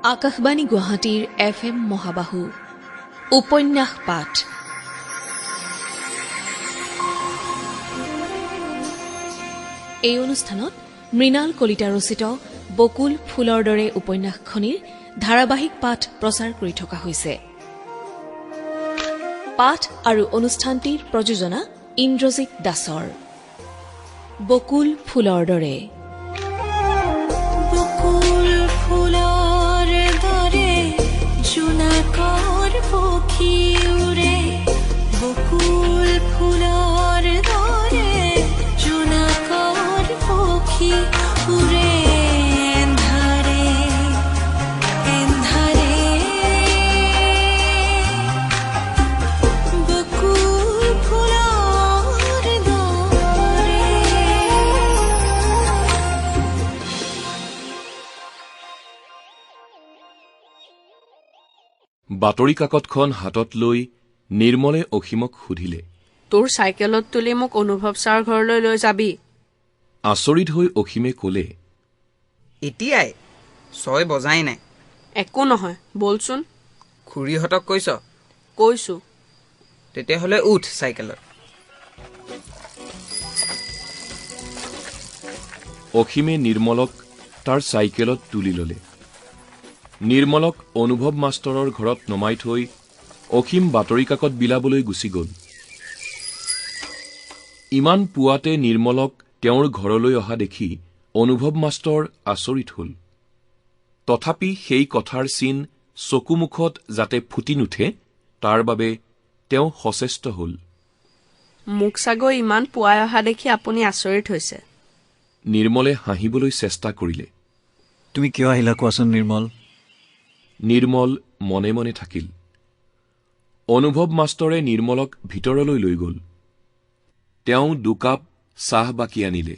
আকাশবাণী গুৱাহাটীৰ FM মহাবাহু উপন্যাস পাঠ এই অনুষ্ঠানত মৃণাল কলিতা ৰচিত বকুল ফুলৰ দৰে উপন্যাসখনিৰ ধাৰাবাহিক পাঠ প্ৰচাৰ কৰি থকা হৈছে। পাঠ আৰু অনুষ্ঠানটিৰ প্ৰযোজনা ইন্দ্ৰজিৎ দাসৰ। বকুল ফুলৰ দৰে। পক্ষী উৰে বকুল ফুলৰ দৰে জোনাকৰ পক্ষী উৰে এন্ধাৰে এন্ধাৰে বকুল ফুলৰ দৰে। বাতৰি কাকতখন হাতত লৈ নিৰ্মলে অসীমক সুধিলে, তোৰ চাইকেলত তুলি মোক অনুভৱ ছাৰ ঘৰলৈ লৈ যাবি? আচৰিত হৈ অসীমে কলে, এতিয়াই 6 বজাই নাই। একো নহয়, বলচোন। খুৰীহঁতক কৈছ? কৈছো। তেতিয়াহ'লে উঠ চাইকেলত। অসীমে নিৰ্মলক তাৰ চাইকেলত তুলি ললে। নিৰ্মলক অনুভৱ মাষ্টৰৰ ঘৰত নমাই থৈ অসীম বাতৰি কাকত বিলাবলৈ গুচি গল। ইমান পুৱাতে নিৰ্মলক তেওঁৰ ঘৰলৈ অহা দেখি অনুভৱ মাষ্টৰ আচৰিত হল। তথাপি সেই কথাৰ চিন চকুমুখত যাতে ফুটি নুঠে তাৰ বাবে তেওঁ সচেষ্ট হল। মোক চাগৈ ইমান পুৱাই অহা দেখি আপুনি আচৰিত হৈছে। নিৰ্মলে হাঁহিবলৈ চেষ্টা কৰিলে। তুমি কিয় আহিলা কোৱাচোন নিৰ্মল? নিৰ্মল মনে মনে থাকিল। অনুভৱ মাষ্টৰে নিৰ্মলক ভিতৰলৈ লৈ গল। তেওঁ 2 কাপ চাহ বাকি আনিলে।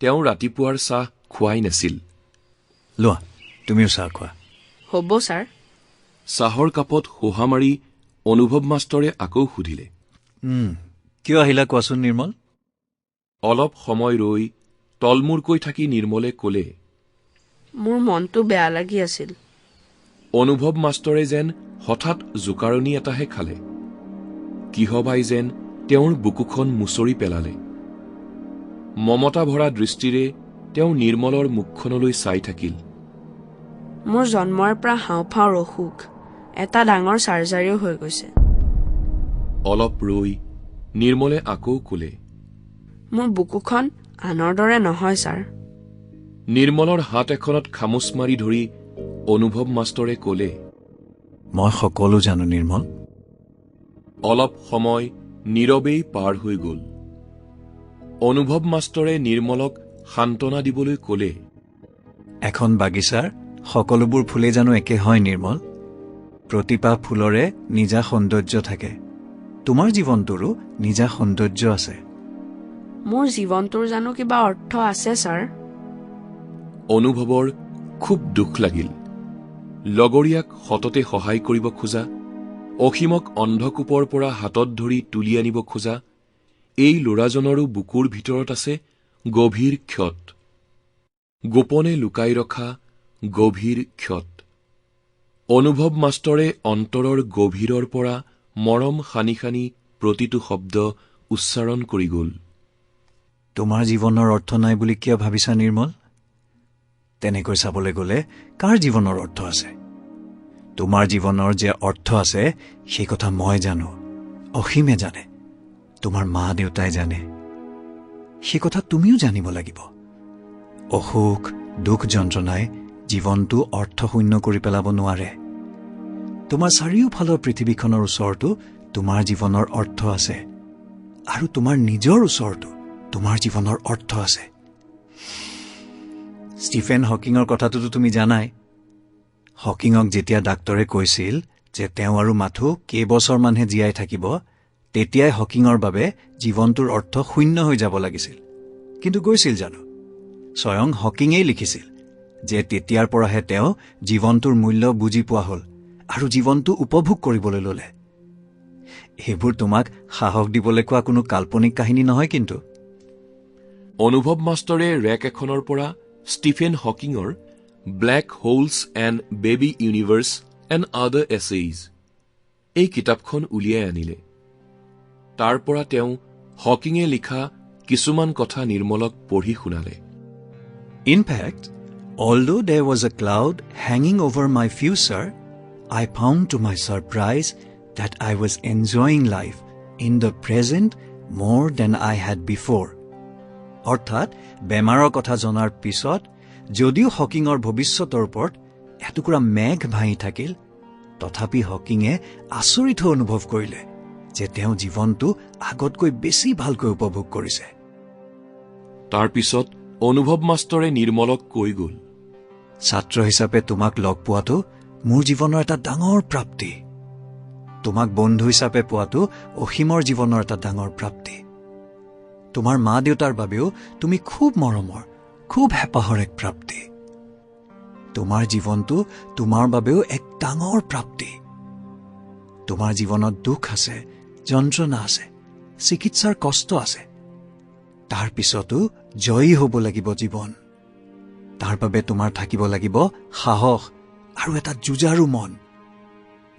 তেওঁ ৰাতিপুৱাৰ চাহ খোৱাই নাছিল। লোৱা, তুমিও চাহ খোৱা। হ'ব ছাৰ। চাহৰ কাপত সোহা মাৰি অনুভৱ মাষ্টৰে আকৌ সুধিলে, কিয় আহিলা কোৱাচোন নিৰ্মল? অলপ সময় ৰৈ তলমূৰকৈ থাকি নিৰ্মলে কলে, মোৰ মনটো বেয়া লাগি আছিল। অনুভৱ মাষ্টৰে যেন হঠাৎ জোকাৰণি এটাহে খালে। কিহবাই যেন তেওঁৰ বুকুখন মুচৰি পেলালে। মমতা ভৰা দৃষ্টিৰে তেওঁ নিৰ্মলৰ মুখখনলৈ চাই থাকিল। মোৰ জন্মৰ পৰা হাওঁফাওঁৰ অসুখ, এটা ডাঙৰ চাৰ্জাৰীও হৈ গৈছে। অলপ ৰৈ নিৰ্মলে আকৌ কলে, মোৰ বুকুখন আনৰ দৰে নহয় ছাৰ। নিৰ্মলৰ হাত এখনত খামোচ মাৰি ধৰি অনুভৱ মাষ্টৰে কলে, মই সকলো জানো নিৰ্মল। অলপ সময় নীৰৱেই পাৰ হৈ গল। অনুভৱ মাষ্টৰে নিৰ্মলক সান্তনা দিবলৈ কলে, এখন বাগিচাৰ সকলোবোৰ ফুলে জানো একে হয় নিৰ্মল? প্ৰতিপা ফুলৰে নিজা সৌন্দৰ্য থাকে। তোমাৰ জীৱনটোৰো নিজা সৌন্দৰ্য আছে। মোৰ জীৱনটোৰ জানো কিবা অৰ্থ আছে ছাৰ? অনুভৱৰ খুব দুখ লাগিল। লগৰীয়াক সততে সহায় কৰিব খোজা, অসীমক অন্ধকূপৰ পৰা হাতত ধৰি তুলি আনিব খোজা, এই ল'ৰাজনৰো বুকুৰ ভিতৰত আছে গভীৰ ক্ষত, গোপনে লুকাই ৰখা গভীৰ ক্ষত। অনুভৱ মাষ্টৰে অন্তৰৰ গভীৰৰ পৰা মৰম সানি সানি প্ৰতিটো শব্দ উচ্চাৰণ কৰি গল। তোমাৰ জীৱনৰ অৰ্থ নাই বুলি কিয় ভাবিছা নিৰ্মল? তেনেকৈ চাবলৈ গ'লে কাৰ জীৱনৰ অৰ্থ আছে? তোমাৰ জীৱনৰ যে অৰ্থ আছে সেই কথা মই জানো, অসীমে জানে, তোমাৰ মা দেউতাই জানে। সেই কথা তুমিও জানিব লাগিব। অসুখ দুখ যন্ত্ৰণাই জীৱনটো অৰ্থশূন্য কৰি পেলাব নোৱাৰে। তোমাৰ চাৰিওফালৰ পৃথিৱীখনৰ ওচৰতো তোমাৰ জীৱনৰ অৰ্থ আছে, আৰু তোমাৰ নিজৰ ওচৰতো তোমাৰ জীৱনৰ অৰ্থ আছে। ষ্টিফেন হকিঙৰ কথাটোতো তুমি জানাই। হকিঙক যেতিয়া ডাক্তৰে কৈছিল যে তেওঁ আৰু মাথো কেইবছৰমানহে জীয়াই থাকিব, তেতিয়াই হকিঙৰ বাবে জীৱনটোৰ অৰ্থ শূন্য হৈ যাব লাগিছিল। কিন্তু গৈছিল জানো? স্বয়ং হকিঙেই লিখিছিল যে তেতিয়াৰ পৰাহে তেওঁ জীৱনটোৰ মূল্য বুজি পোৱা হ'ল আৰু জীৱনটো উপভোগ কৰিবলৈ ললে। এইবোৰ তোমাক সাহস দিবলৈ কোৱা কোনো কাল্পনিক কাহিনী নহয়। কিন্তু অনুভৱ মাষ্টৰে ৰেক এখনৰ পৰা ষ্টিফেন হকিঙৰ black holes and baby universe and other essays এই কিতাপখন উলিয়াই আনিলে। তাৰ পৰা তেওঁ হকিঙে লিখা কিছুমান কথা নিৰ্মলক পঢ়ি শুনালে। In fact, although there was a cloud hanging over my future, I found to my surprise that I was enjoying life in the present more than I had before. অৰ্থাৎ বেমাৰৰ কথা জনাৰ পিছত যদিও হকিঙৰ ভৱিষ্যতৰ ওপৰত এটুকুৰা মেঘ ভাঙি থাকিল, তথাপি হকিঙে আচৰিত অনুভৱ কৰিলে যে তেওঁ জীৱনটো আগতকৈ বেছি ভালকৈ উপভোগ কৰিছে। তাৰ পিছত অনুভৱ মাষ্টৰে নিৰ্মলক কৈ গ'ল, ছাত্ৰ হিচাপে তোমাক লগ পোৱাটো মোৰ জীৱনৰ এটা ডাঙৰ প্ৰাপ্তি। তোমাক বন্ধু হিচাপে পোৱাটো অসীমৰ জীৱনৰ এটা ডাঙৰ প্ৰাপ্তি। তোমাৰ মা দেউতাৰ বাবেও তুমি খুব মৰমৰ, খুব হেঁপাহৰ এক প্ৰাপ্তি। তোমাৰ জীৱনটো তোমাৰ বাবেও এক ডাঙৰ প্ৰাপ্তি। তোমাৰ জীৱনত দুখ আছে, যন্ত্ৰণা আছে, চিকিৎসাৰ কষ্ট আছে। তাৰ পিছতো জয়ী হ'ব লাগিব জীৱন। তাৰ বাবে তোমাৰ থাকিব লাগিব সাহস আৰু এটা যুঁজাৰু মন।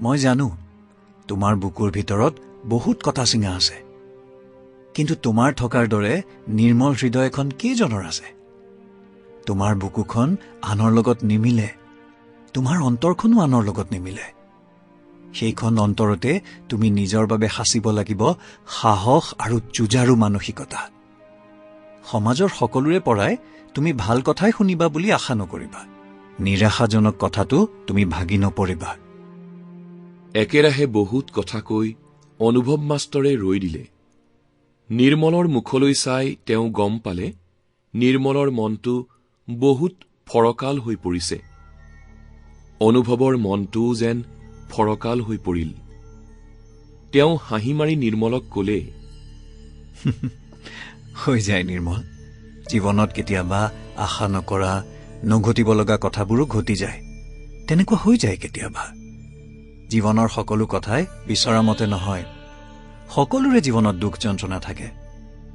মই জানো তোমাৰ বুকুৰ ভিতৰত বহুত কথা চিঙা আছে, কিন্তু তোমাৰ থকাৰ দৰে নিৰ্মল হৃদয় এখন কেইজনৰ আছে? তোমাৰ বুকুখন আনৰ লগত নিমিলে, তোমাৰ অন্তৰখনো আনৰ লগত নিমিলে। সেইখন অন্তৰতে তুমি নিজৰ বাবে সাঁচিব লাগিব সাহস আৰু যুঁজাৰু মানসিকতা। সমাজৰ সকলোৰে পৰাই তুমি ভাল কথাই শুনিবা বুলি আশা নকৰিবা। নিৰাশাজনক কথাটো তুমি ভাগি নপৰিবা। একেৰাহে বহুত কথা কৈ অনুভৱ মাষ্টৰে ৰৈ দিলে। নিৰ্মলৰ মুখলৈ চাই তেওঁ গম পালে নিৰ্মলৰ মনটো বহুত ফৰকাল হৈ পৰিছে। অনুভৱৰ মনটোও যেন ফৰকাল হৈ পৰিল। তেওঁ হাঁহি মাৰি নিৰ্মলক ক'লে, হৈ যায় নিৰ্মল, জীৱনত কেতিয়াবা আশা নকৰা, নঘটিব লগা কথাবোৰো ঘটি যায়। তেনেকুৱা হৈ যায় কেতিয়াবা। জীৱনৰ সকলো কথাই বিচৰা মতে নহয়। সকলোৰে জীৱনত দুখ যন্ত্ৰণা থাকে,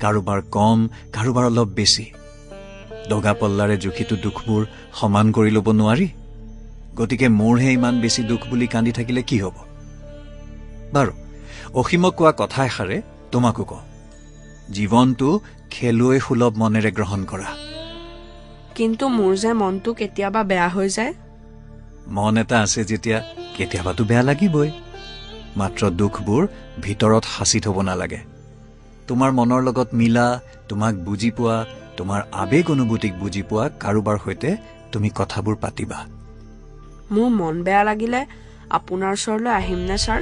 কাৰোবাৰ কম, কাৰোবাৰ অলপ বেছি। দগা পল্লাৰে জুখিটো দুখবোৰ সমান কৰি ল'ব নোৱাৰি। গতিকে মোৰহে ইমান বেছি দুখ বুলি কান্দি থাকিলে কি হ'ব? বাৰু, অসীমক কোৱা কথা এষাৰে তোমাকো কওঁ, জীৱনটো খেলুৱৈ সুলভ মনেৰে গ্ৰহণ কৰা। কিন্তু মোৰ যে মনটো কেতিয়াবা বেয়া হৈ যায়। মন এটা আছে যেতিয়া কেতিয়াবাতো বেয়া লাগিবই। মাত্ৰ দুখবোৰ ভিতৰত সাঁচি থব নালাগে। তোমাৰ মনৰ লগত মিলা, তোমাক বুজি পোৱা, তোমাৰ আবেগ অনুভূতিক বুজি পোৱা কাৰোবাৰ সৈতে তুমি কথাবোৰ পাতিবা। মোৰ মন বেয়া লাগিলে আপোনাৰ ওচৰলৈ আহিমনে ছাৰ?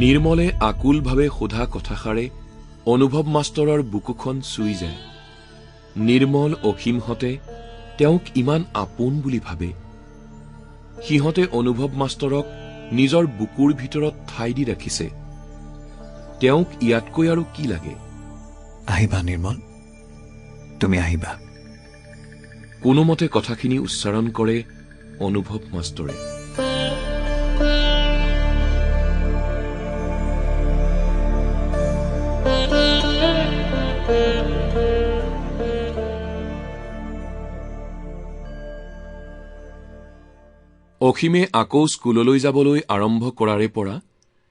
নিৰ্মলে আকুলভাৱে সোধা কথাষাৰে অনুভৱ মাষ্টৰৰ বুকুখন চুই যায়। নিৰ্মল, অসীমহঁতে তেওঁক ইমান আপোন বুলি ভাবে। সিহঁতে অনুভৱ মাষ্টৰক নিজৰ বুকুৰ ভিতৰত ঠাই দি ৰাখিছে। তেওঁক ইয়াতকৈ আৰু কি লাগে? আহিবা নিৰ্মল, তুমি আহিবা। কোনোমতে কথাখিনি উচ্চাৰণ কৰে অনুভৱ মাষ্টৰে। অসীমে আকৌ স্কুললৈ যাবলৈ আৰম্ভ কৰাৰে পৰা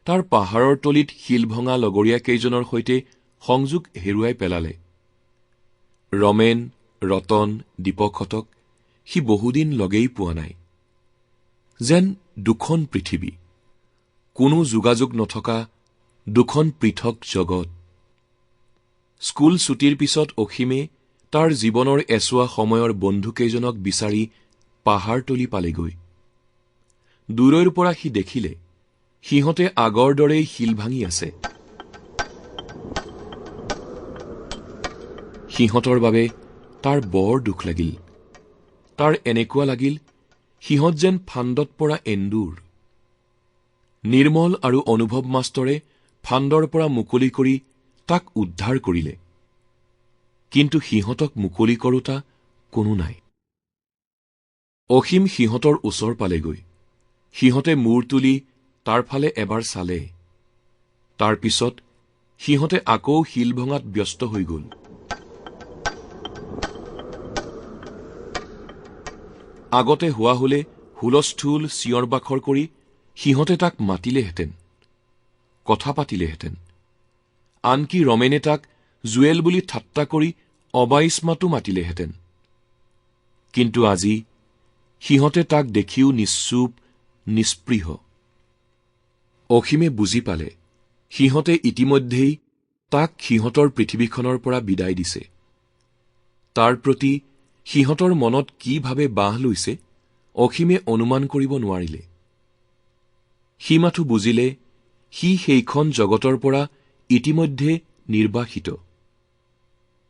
তাৰ পাহাৰৰ তলিত শিল ভঙা লগৰীয়া কেইজনৰ সৈতে সংযোগ হেৰুৱাই পেলালে। ৰমেন, ৰতন, দীপকহঁতক সি বহুদিন লগেই পোৱা নাই। যেন দুখন পৃথিৱী, কোনো যোগাযোগ নথকা দুখন পৃথক জগত। স্কুল ছুটিৰ পিছত অসীমে তাৰ জীৱনৰ এছোৱা সময়ৰ বন্ধুকেইজনক বিচাৰি পাহাৰতলি পালেগৈ। দূৰৈৰ পৰা সি দেখিলে সিহঁতে আগৰ দৰেই শিল ভাঙি আছে। সিহঁতৰ বাবে তাৰ বৰ দুখ লাগিল। তাৰ এনেকুৱা লাগিল সিহঁত যেন ফান্দত পৰা এন্দুৰ। নিৰ্মল আৰু অনুভৱ মাষ্টৰে ফান্দৰ পৰা মুকলি কৰি তাক উদ্ধাৰ কৰিলে। কিন্তু সিহঁতক মুকলি কৰোতা কোনো নাই। অসীম সিহঁতৰ ওচৰ পালেগৈ। সিহঁতে মূৰ তুলি তাৰ ফালে এবাৰ চালে। তাৰ পিছত সিহঁতে আকৌ শিল ভঙাত ব্যস্ত হৈ গ'ল। আগতে হোৱা হলে হুলস্থুল চিঞৰ বাখৰ কৰি সিহঁতে তাক মাতিলেহেঁতেন, কথা পাতিলেহেঁতেন। আনকি ৰমেনে তাক জুৱেল বুলি ঠাট্টা কৰি অবাইচমাতো মাতিলেহেঁতেন। কিন্তু আজি সিহঁতে তাক দেখিও নিশ্চুপ, নিস্পৃহ। অসীমে বুজি পালে সিহঁতে ইতিমধ্যেই তাক সিহঁতৰ পৃথিৱীখনৰ পৰা বিদায় দিছে। তাৰ প্ৰতি সিহঁতৰ মনত কি ভাবে বাহ লৈছে অসীমে অনুমান কৰিব নোৱাৰিলে। সি মাথো বুজিলে সি সেইখন জগতৰ পৰা ইতিমধ্যে নিৰ্বাসিত।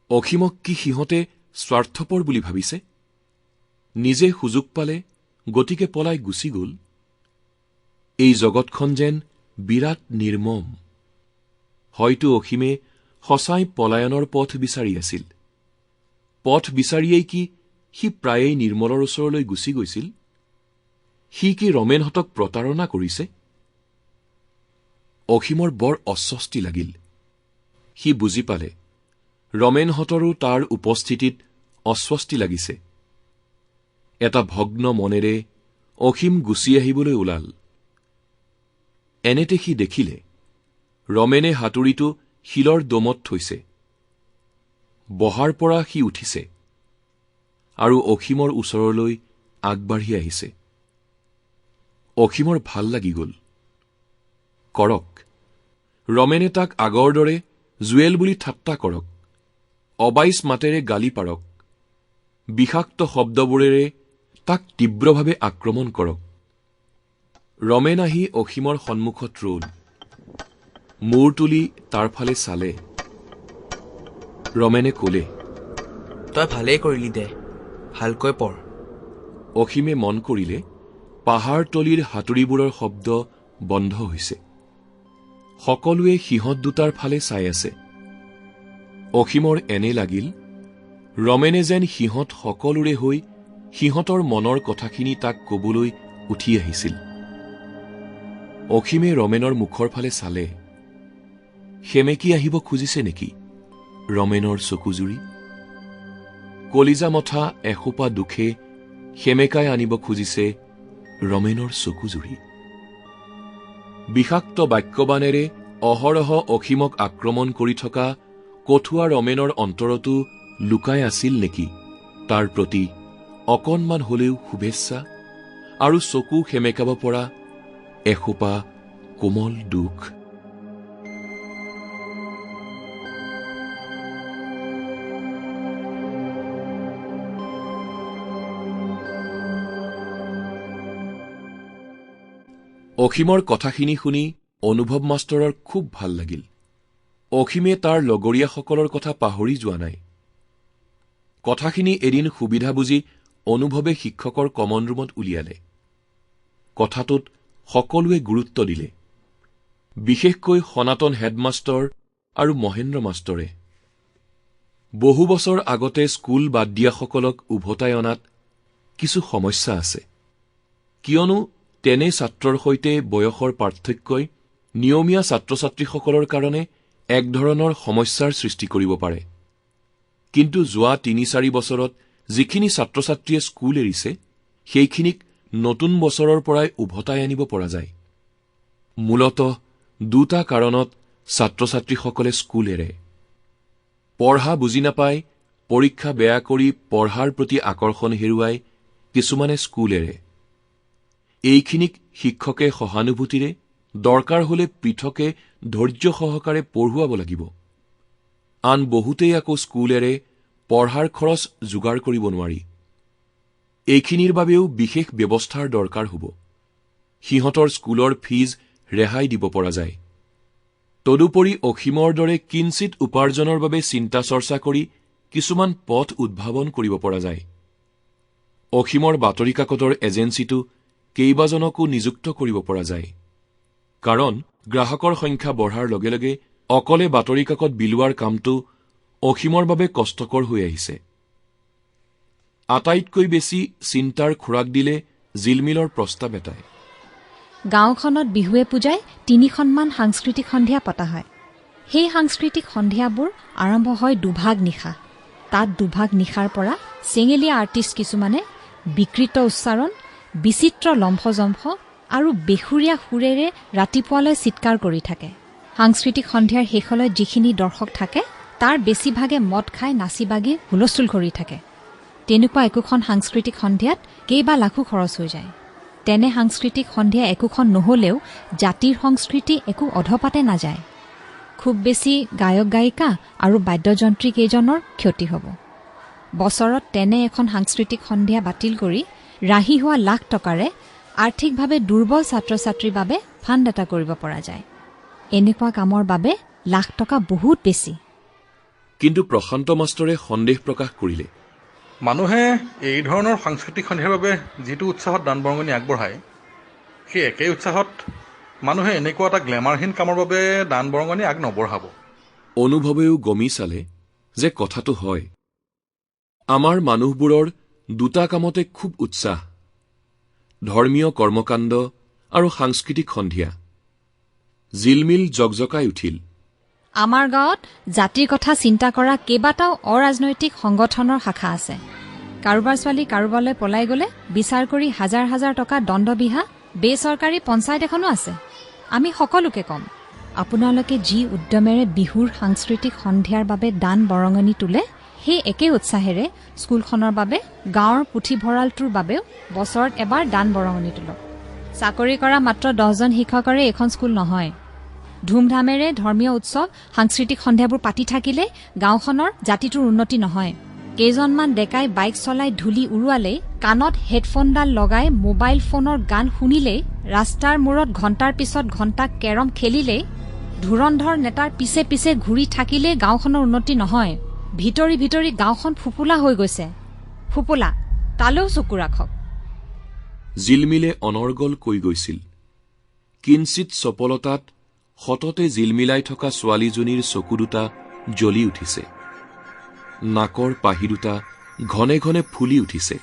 অসীমক কি সিহঁতে স্বাৰ্থপৰ বুলি ভাবিছে? নিজে সুযোগ পালে গতিকে পলাই গুচি গল। এই জগতখন যেন বিৰাট নিৰ্মম। হয়তো অসীমে সঁচাই পলায়নৰ পথ বিচাৰি আছিল। পথ বিচাৰিয়েই কি সি প্ৰায়েই নিৰ্মলৰ ওচৰলৈ গুচি গৈছিল? সি কি ৰমেনহঁতক প্ৰতাৰণা কৰিছে? অসীমৰ বৰ অস্বস্তি লাগিল। সি বুজি পালে ৰমেনহঁতৰো তাৰ উপস্থিতিত অস্বস্তি লাগিছে। এটা ভগ্ন মনেৰে অসীম গুচি আহিবলৈ ওলাল। এনেতে সি দেখিলে ৰমেনে হাতুৰিটো শিলৰ দমত থৈছে। বহাৰ পৰা সি উঠিছে আৰু অসীমৰ ওচৰলৈ আগবাঢ়ি আহিছে। অসীমৰ ভাল লাগি গল। কৰক, ৰমেনে তাক আগৰ দৰে জুৱেল বুলি ঠাট্টা কৰক, অবাইচ মাতেৰে গালি পাৰক, বিষাক্ত শব্দবোৰেৰে তাক তীব্ৰভাৱে আক্ৰমণ কৰক। ৰমেন আহি অসীমৰ সন্মুখত ৰল। মূৰ তুলি তাৰ ফালে চালে। ৰমেনে কলে, তই ভালেই কৰিলি দে, ভালকৈ পঢ়। অসীমে মন কৰিলে পাহাৰতলীৰ হাতুৰিবোৰৰ শব্দ বন্ধ হৈছে। সকলোৱে সিহঁত দুটাৰ ফালে চাই আছে। অসীমৰ এনে লাগিল ৰমেনে যেন সিহঁত সকলোৰে হৈ সিহঁতৰ মনৰ কথাখিনি তাক কবলৈ উঠি আহিছিল। অসীমে ৰমেনৰ মুখৰ ফালে চালে। সেমেকি আহিব খুজিছে নেকি ৰমেনৰ চকুজুৰি? কলিজা মথা এসোপা দুখে সেমেকাই আনিব খুজিছে ৰমেনৰ চকুজুৰি। বিষাক্ত বাক্যবাণেৰে অহৰহ অসীমক আক্ৰমণ কৰি থকা কঠুৱা ৰমেনৰ অন্তৰতো লুকাই আছিল নেকি তাৰ প্ৰতি অকণমান হলেও শুভেচ্ছা আৰু চকু সেমেকাব পৰা এসোপা কোমল দুখ? অসীমৰ কথাখিনি শুনি অনুভৱ মাষ্টৰৰ খুব ভাল লাগিল। অসীমে তাৰ লগৰীয়াসকলৰ কথা পাহৰি যোৱা নাই। কথাখিনি এদিন সুবিধা বুজি অনুভৱে শিক্ষকৰ কমন ৰুমত উলিয়ালে। কথাটোত সকলোৱে গুৰুত্ব দিলে, বিশেষকৈ সনাতন হেডমাষ্টৰ আৰু মহেন্দ্ৰ মাষ্টৰে। বহু বছৰ আগতে স্কুল বাদ দিয়াসকলক উভতাই অনাত কিছু সমস্যা আছে, কিয়নো তেনে ছাত্ৰৰ সৈতে বয়সৰ পাৰ্থক্যই নিয়মীয়া ছাত্ৰ ছাত্ৰীসকলৰ কাৰণে এক ধৰণৰ সমস্যাৰ সৃষ্টি কৰিব পাৰে। কিন্তু যোৱা ৩-৪ বছৰত যিখিনি ছাত্ৰ ছাত্ৰীয়ে স্কুল এৰিছে সেইখিনিক নতুন বছৰৰ পৰাই উভতাই আনিব পৰা যায়। মূলতঃ দুটা কাৰণত ছাত্ৰ ছাত্ৰীসকলে স্কুল এৰে। পঢ়া বুজি নাপায়, পৰীক্ষা বেয়া কৰি পঢ়াৰ প্ৰতি আকৰ্ষণ হেৰুৱাই কিছুমানে স্কুল এৰে। এইখিনিক শিক্ষকে সহানুভূতিৰে, দৰকাৰ হলে পৃথকে ধৈৰ্য সহকাৰে পঢ়ুৱাব লাগিব। আন বহুতেই আকৌ স্কুল এৰে পঢ়াৰ খৰচ যোগাৰ কৰিব নোৱাৰি। এইখিনিৰ বাবেও বিশেষ ব্যৱস্থাৰ দৰকাৰ হ'ব। সিহঁতৰ স্কুলৰ ফিজ ৰেহাই দিব পৰা যায়। তদুপৰি অসীমৰ দৰে কিঞ্চিত উপাৰ্জনৰ বাবে চিন্তা চৰ্চা কৰি কিছুমান পথ উদ্ভাৱন কৰিব পৰা যায়। অসীমৰ বাতৰি কাকতৰ এজেন্সিটো কেইবাজনকো নিযুক্ত কৰিব পৰা যায়। কাৰণ গ্ৰাহকৰ সংখ্যা বঢ়াৰ লগে লগে অকলে বাতৰি কাকত বিলোৱাৰ কামটো অসীমৰ বাবে কষ্টকৰ হৈ আহিছে। আটাইতকৈ বেছি চিন্তাৰ খোৰাক দিলে জিলমিলৰ প্ৰস্তাৱ এটাই। গাঁওখনত বিহুৱে পূজাই 3খনমান সাংস্কৃতিক সন্ধিয়া পতা হয়। সেই সাংস্কৃতিক সন্ধিয়াবোৰ আৰম্ভ হয় দুভাগ নিশা। তাত দুভাগ নিশাৰ পৰা চেঙেলীয়া আৰ্টিষ্ট কিছুমানে বিকৃত উচ্চাৰণ, বিচিত্ৰ লম্ফজম্ফ আৰু বেসুৰীয়া সুৰেৰে ৰাতিপুৱালৈ চিৎকাৰ কৰি থাকে। সাংস্কৃতিক সন্ধিয়াৰ শেষলৈ যিখিনি দৰ্শক থাকে তাৰ বেছিভাগে মদ খাই নাচি বাগি হুলস্থুল কৰি থাকে। তেনেকুৱা একোখন সাংস্কৃতিক সন্ধিয়াত কেইবা লাখো খৰচ হৈ যায়। তেনে সাংস্কৃতিক সন্ধিয়া একোখন নহলেও জাতিৰ সংস্কৃতি একো অধপাতে নাযায়। খুব বেছি গায়ক গায়িকা আৰু বাদ্যযন্ত্ৰী কেইজনৰ ক্ষতি হ'ব। বছৰত তেনে এখন সাংস্কৃতিক সন্ধিয়া বাতিল কৰি ৰাহি হোৱা লাখ টকাৰে আৰ্থিকভাৱে দুৰ্বল ছাত্ৰ ছাত্ৰীৰ বাবে ফাণ্ড এটা কৰিব পৰা যায়। এনেকুৱা কামৰ বাবে লাখ টকা বহুত বেছি। কিন্তু প্ৰশান্ত মাষ্টৰে সন্দেহ প্ৰকাশ কৰিলে, মানুহে এই ধৰণৰ সাংস্কৃতিক সন্ধিয়াৰ বাবে যিটো উৎসাহত দান বৰঙণি আগবঢ়ায়, সেই একেই উৎসাহত মানুহে এনেকুৱা এটা গ্লেমাৰহীন কামৰ বাবে দান বৰঙণি আগ নবঢ়াব। অনুভৱেও গমি চালে যে কথাটো হয়। আমাৰ মানুহবোৰৰ দুটা কামতে খুব উৎসাহ, ধৰ্মীয় কৰ্মকাণ্ড আৰু সাংস্কৃতিক সন্ধিয়া। জিলমিল জকজকাই উঠিল। আমাৰ গাঁৱত জাতিৰ কথা চিন্তা কৰা কেইবাটাও অৰাজনৈতিক সংগঠনৰ শাখা আছে। কাৰোবাৰ ছোৱালী কাৰোবালৈ পলাই গ'লে বিচাৰ কৰি হাজাৰ হাজাৰ টকা দণ্ড বিহা বেচৰকাৰী পঞ্চায়ত এখনো আছে। আমি সকলোকে কম, আপোনালোকে যি উদ্যমেৰে বিহুৰ সাংস্কৃতিক সন্ধিয়াৰ বাবে দান বৰঙণি তোলে, সেই একে উৎসাহেৰে স্কুলখনৰ বাবে, গাঁৱৰ পুথিভঁৰালটোৰ বাবেও বছৰত এবাৰ দান বৰঙণি তোলক। চাকৰি কৰা মাত্ৰ 10জন শিক্ষকৰে এখন স্কুল নহয়। ধুমধামেৰে ধৰ্মীয় উৎসৱ সাংস্কৃতিক সন্ধিয়াবোৰ পাতি থাকিলে গাঁওখনৰ জাতিটোৰ উন্নতি নহয়। কেইজনমান ডেকাই বাইক চলাই ধূলি উৰুৱালেই, কাণত হেডফোনডাল লগাই মোবাইল ফোনৰ গান শুনিলেই, ৰাস্তাৰ মূৰত ঘণ্টাৰ পিছত ঘণ্টা কেৰম খেলিলেই, ধুৰন্ধৰ নেতাৰ পিছে পিছে ঘূৰি থাকিলেই গাঁওখনৰ উন্নতি নহয়। ভিতৰি ভিতৰি গাঁওখন ফুপুলা হৈ গৈছে। ফুপুলা, তালৈও চকু ৰাখক। জিলমিলে অনৰ্গল কৈ গৈছিল। কিঞ্চিত চপলতাত সততে জিলমিলাই থকা ছোৱালীজনীৰ চকু দুটা জ্বলি উঠিছে। নাকৰ পাহি দুটা ঘনে ঘনে ফুলি উঠিছে।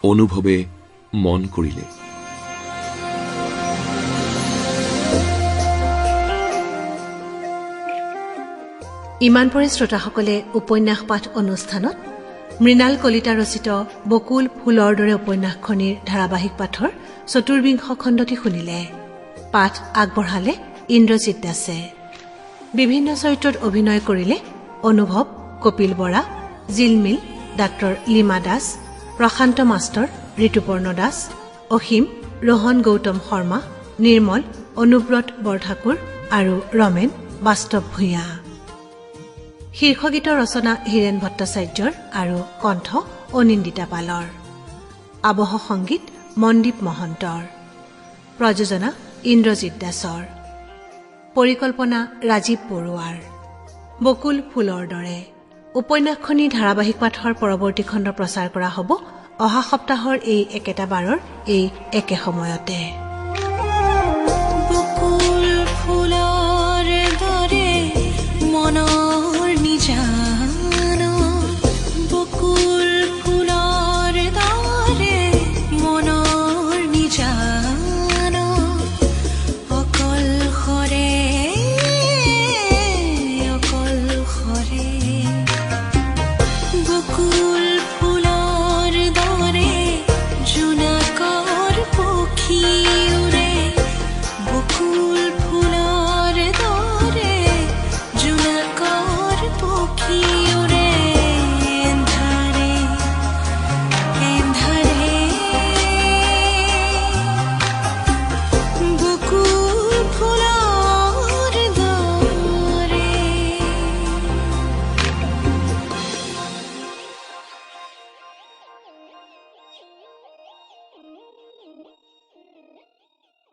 অনুভৱে মন কৰিলে। ইমান পৰে শ্ৰোতাসকলে উপন্যাস পাঠ অনুষ্ঠানত মৃণাল কলিতা ৰচিত বকুল ফুলৰ দৰে উপন্যাসখনিৰ ধাৰাবাহিক পাঠৰ ৪বিংশ খণ্ডটি শুনিলে। পাঠ আগবঢ়ালে ইন্দ্ৰজিৎ দাসে। বিভিন্ন চৰিত্ৰত অভিনয় কৰিলে অনুভৱ, কপিল বৰা, জিলমিল, ডাক্তৰ লিমা দাস, প্ৰশান্ত মাষ্টৰ, ঋতুপৰ্ণ দাস, অসীম, ৰোহন গৌতম শৰ্মা, নিৰ্মল, অনুব্ৰত বৰঠাকুৰ আৰু ৰমেন বাস্তৱ ভূঞা। শীৰ্ষগীতৰ ৰচনা হীৰেণ ভট্টাচাৰ্যৰ আৰু কণ্ঠ অনিন্দিতা পালৰ। আবহ সংগীত মনদীপ মহন্তৰ। প্ৰযোজনা ইন্দ্ৰজিৎ দাসৰ। পৰিকল্পনা ৰাজীৱ বৰুৱাৰ। বকুল ফুলৰ দৰে উপন্যাসখনি ধাৰাবাহিক পাঠৰ পৰৱৰ্তী খণ্ড প্ৰচাৰ কৰা হ'ব অহা সপ্তাহৰ এই একেটা বাৰৰ এই একে সময়তে।